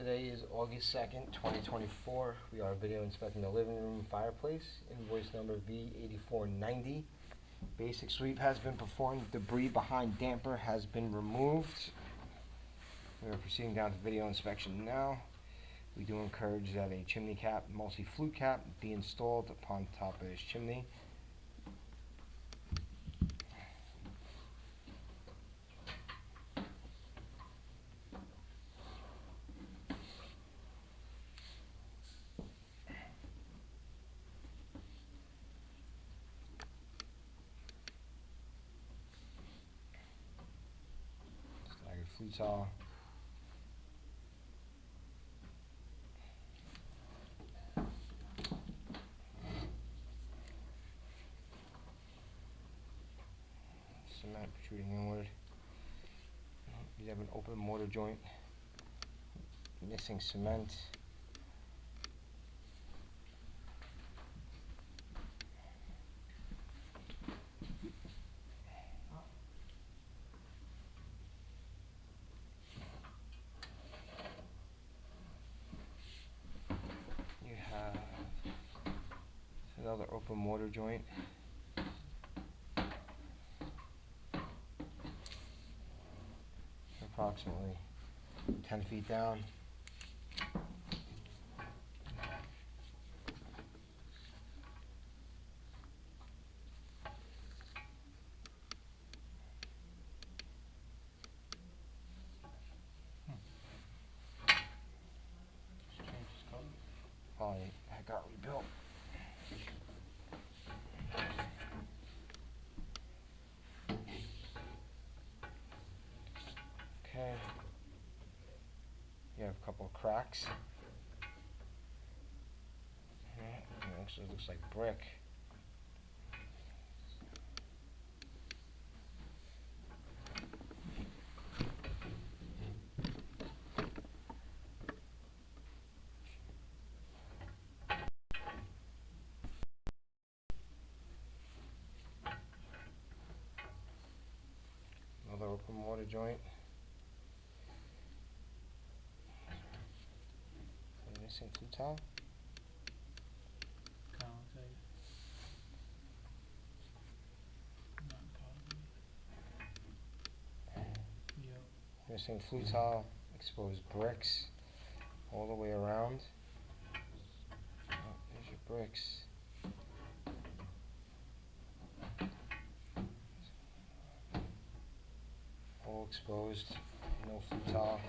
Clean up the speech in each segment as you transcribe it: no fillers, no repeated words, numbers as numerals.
Today is August 2nd, 2024. We are video inspecting the living room fireplace. Invoice number V8490. Basic sweep has been performed. Debris behind damper has been removed. We are proceeding down to video inspection now. We do encourage that a chimney cap, multi-flue cap, be installed upon top of this chimney. Staggered flue tile. Cement protruding inward. You have an open mortar joint. Missing cement. You have another open mortar joint. Approximately 10 feet down. Probably had got rebuilt. Okay. You have a couple of cracks. It actually looks like brick. Another open mortar joint. Missing flue tile. Missing flue tile, exposed bricks all the way around. Oh, there's your bricks. All exposed, no flue tile.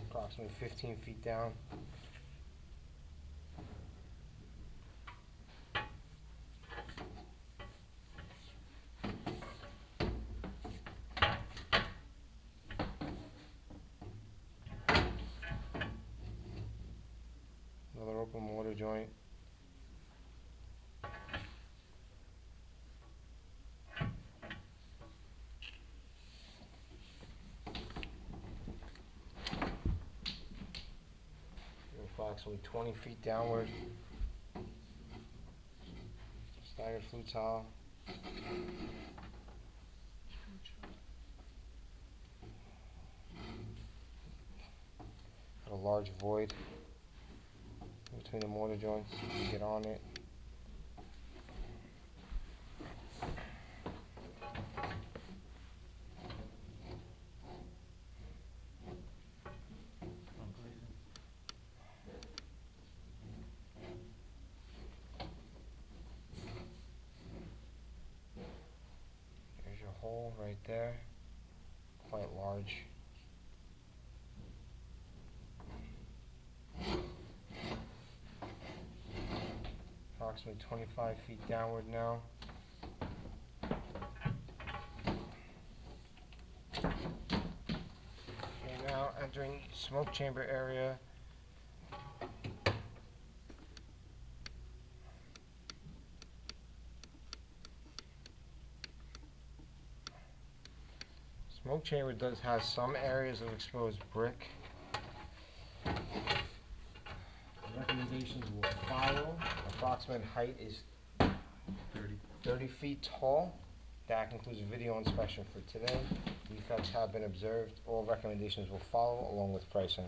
Approximately 15 feet down. Another open mortar joint. Approximately 20 feet downward. Staggered flue tile. Got a large void between the mortar joints. You can get on it. There's your hole right there. Quite large. Approximately 25 feet downward now. Okay, now entering smoke chamber area. Smoke chamber does have some areas of exposed brick. Recommendations will follow. Approximate height is 30. 30 feet tall. That concludes the video inspection for today. Defects have been observed. All recommendations will follow along with pricing.